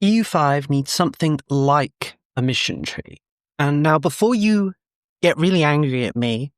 EU5 needs something like a mission tree. And now before you get really angry at me,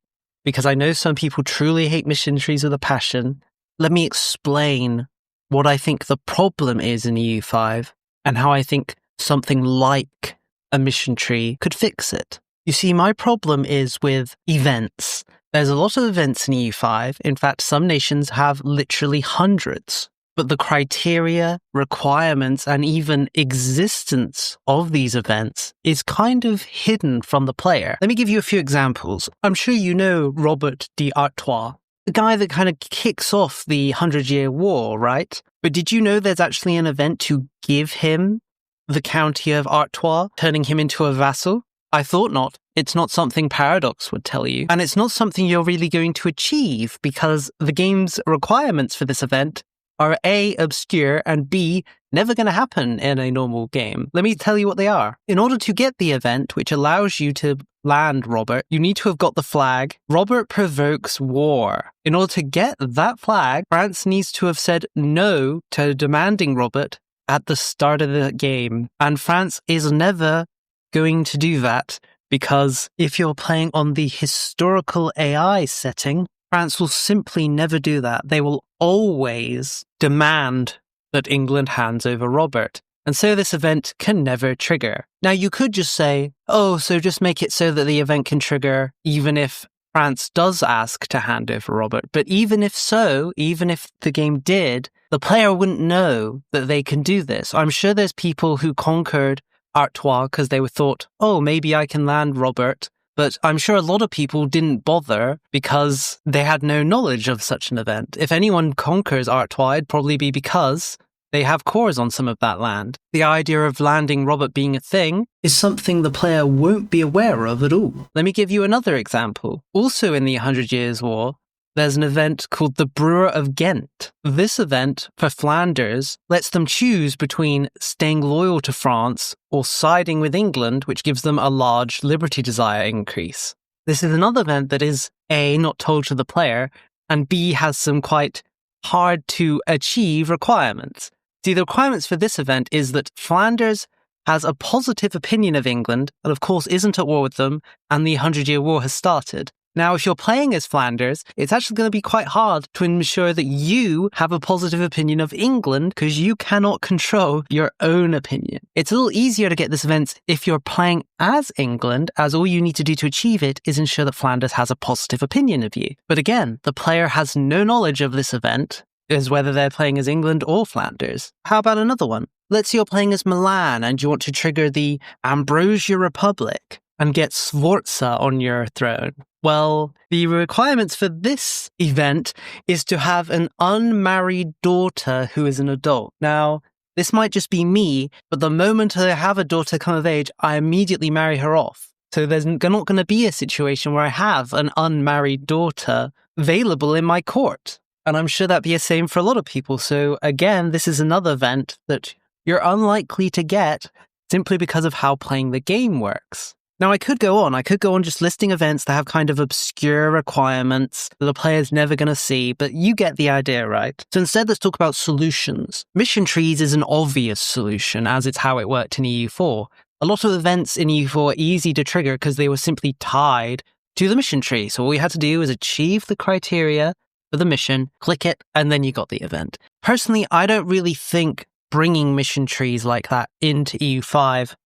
because I know some people truly hate mission trees with a passion, let me explain what I think the problem is in EU5 and how I think something like a mission tree could fix it. You see, my problem is with events. There's a lot of events in EU5. In fact, some nations have literally hundreds. But the criteria, requirements, and even existence of these events is kind of hidden from the player. Let me give you a few examples. I'm sure you know Robert d'Artois, the guy that kind of kicks off the 100-Year War, right? But did you know there's actually an event to give him the county of Artois, turning him into a vassal? I thought not. It's not something Paradox would tell you. And it's not something you're really going to achieve because the game's requirements for this event are A, obscure, and B, never going to happen in a normal game. Let me tell you what they are. In order to get the event, which allows you to land Robert, you need to have got the flag, Robert provokes war. In order to get that flag, France needs to have said no to demanding Robert at the start of the game. And France is never going to do that because if you're playing on the historical AI setting, France will simply never do that. They will always demand that England hands over Robert. And so this event can never trigger. Now, you could just say, oh, so just make it so that the event can trigger even if France does ask to hand over Robert. But even if so, even if the game did, the player wouldn't know that they can do this. I'm sure there's people who conquered Artois because they thought, oh, maybe I can land Robert. But I'm sure a lot of people didn't bother because they had no knowledge of such an event. If anyone conquers Artois, it'd probably be because they have cores on some of that land. The idea of landing Robert being a thing is something the player won't be aware of at all. Let me give you another example. Also in the 100 Years' War, there's an event called the Brewer of Gent. This event, for Flanders, lets them choose between staying loyal to France or siding with England, which gives them a large liberty desire increase. This is another event that is A, not told to the player, and B, has some quite hard to achieve requirements. See, the requirements for this event is that Flanders has a positive opinion of England, and of course isn't at war with them, and the 100-Year War has started. Now, if you're playing as Flanders, it's actually going to be quite hard to ensure that you have a positive opinion of England because you cannot control your own opinion. It's a little easier to get this event if you're playing as England, as all you need to do to achieve it is ensure that Flanders has a positive opinion of you. But again, the player has no knowledge of this event, as whether they're playing as England or Flanders. How about another one? Let's say you're playing as Milan and you want to trigger the Ambrosian Republic and get Sforza on your throne. Well, the requirements for this event is to have an unmarried daughter who is an adult. Now, this might just be me, but the moment I have a daughter come of age, I immediately marry her off. So there's not going to be a situation where I have an unmarried daughter available in my court. And I'm sure that'd be the same for a lot of people. So again, this is another event that you're unlikely to get simply because of how playing the game works. Now, I could go on just listing events that have kind of obscure requirements that the player's never going to see, but you get the idea, right? So instead, let's talk about solutions. Mission trees is an obvious solution, as it's how it worked in EU4. A lot of events in EU4 are easy to trigger because they were simply tied to the mission tree. So all we had to do is achieve the criteria for the mission, click it, and then you got the event. Personally, I don't really think bringing mission trees like that into EU5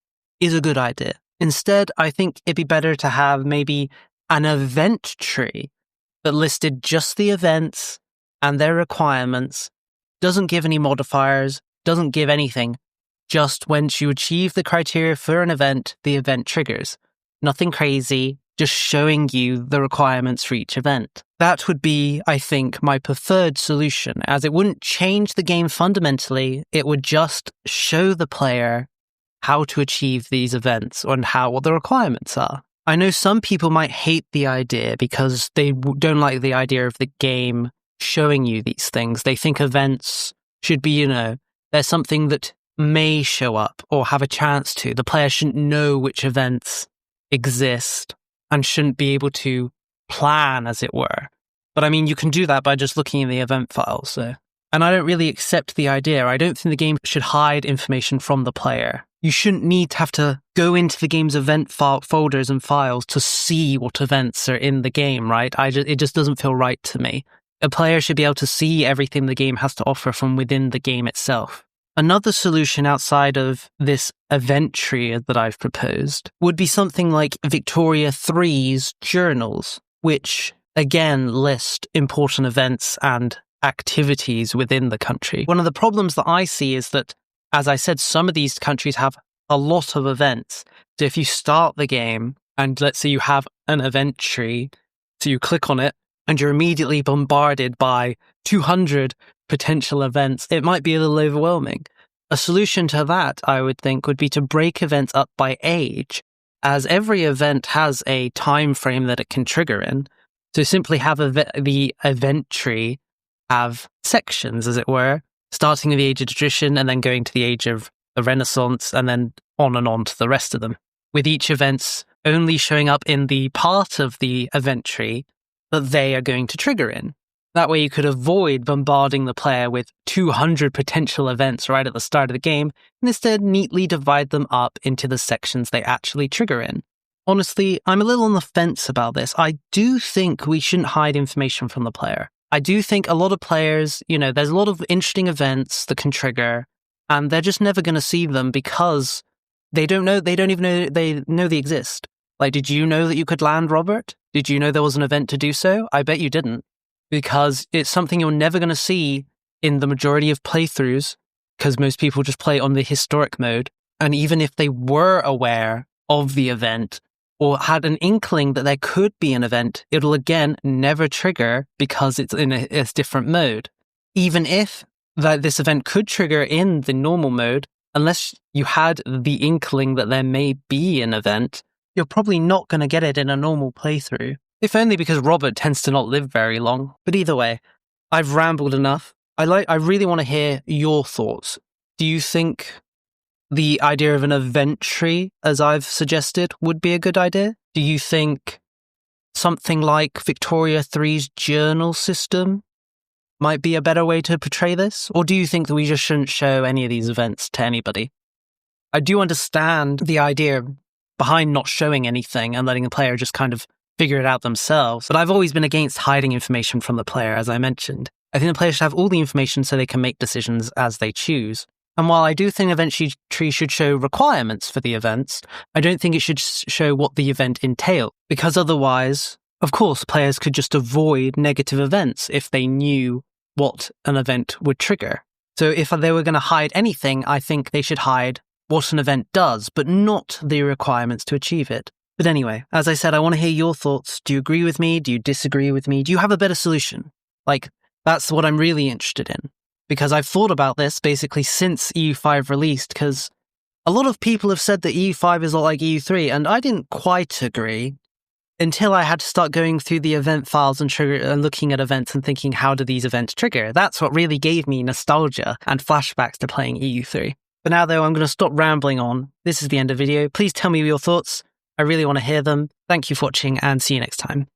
is a good idea. Instead, I think it'd be better to have maybe an event tree that listed just the events and their requirements, doesn't give any modifiers, doesn't give anything. Just once you achieve the criteria for an event, the event triggers. Nothing crazy, just showing you the requirements for each event. That would be, I think, my preferred solution, as it wouldn't change the game fundamentally. It would just show the player how to achieve these events and what the requirements are. I know some people might hate the idea because they don't like the idea of the game showing you these things. They think events should be, there's something that may show up or have a chance to. The player shouldn't know which events exist and shouldn't be able to plan, as it were. But I mean, you can do that by just looking in the event file, so And I don't really accept the idea. I don't think the game should hide information from the player. You shouldn't need to have to go into the game's event folders and files to see what events are in the game, right? It just doesn't feel right to me. A player should be able to see everything the game has to offer from within the game itself. Another solution outside of this event tree that I've proposed would be something like Victoria 3's journals, which again list important events and activities within the country. One of the problems that I see is that, as I said, some of these countries have a lot of events. So if you start the game and let's say you have an event tree, so you click on it and you're immediately bombarded by 200 potential events, it might be a little overwhelming. A solution to that, I would think, would be to break events up by age, as every event has a time frame that it can trigger in. So simply have the event tree have sections, as it were, starting at the age of tradition and then going to the age of the Renaissance and then on to the rest of them, with each event's only showing up in the part of the event tree that they are going to trigger in. That way you could avoid bombarding the player with 200 potential events right at the start of the game and instead neatly divide them up into the sections they actually trigger in. Honestly, I'm a little on the fence about this. I do think we shouldn't hide information from the player. I do think a lot of players, there's a lot of interesting events that can trigger, and they're just never going to see them because they don't even know they exist. Like, did you know that you could land, Robert? Did you know there was an event to do so? I bet you didn't, because it's something you're never going to see in the majority of playthroughs, because most people just play on the historic mode. And even if they were aware of the event, or had an inkling that there could be an event, it'll again never trigger because it's in a different mode. Even if this event could trigger in the normal mode, unless you had the inkling that there may be an event, you're probably not going to get it in a normal playthrough. If only because Robert tends to not live very long. But either way, I've rambled enough. I really want to hear your thoughts. Do you think the idea of an event tree, as I've suggested, would be a good idea? Do you think something like Victoria 3's journal system might be a better way to portray this? Or do you think that we just shouldn't show any of these events to anybody? I do understand the idea behind not showing anything and letting the player just kind of figure it out themselves, but I've always been against hiding information from the player, as I mentioned. I think the player should have all the information so they can make decisions as they choose. And while I do think event tree should show requirements for the events, I don't think it should show what the event entails, because otherwise, of course, players could just avoid negative events if they knew what an event would trigger. So if they were going to hide anything, I think they should hide what an event does, but not the requirements to achieve it. But anyway, as I said, I want to hear your thoughts. Do you agree with me? Do you disagree with me? Do you have a better solution? That's what I'm really interested in. Because I've thought about this basically since EU5 released, because a lot of people have said that EU5 is a lot like EU3, and I didn't quite agree until I had to start going through the event files and looking at events and thinking, how do these events trigger? That's what really gave me nostalgia and flashbacks to playing EU3. But now, though, I'm going to stop rambling on. This is the end of the video. Please tell me your thoughts. I really want to hear them. Thank you for watching, and see you next time.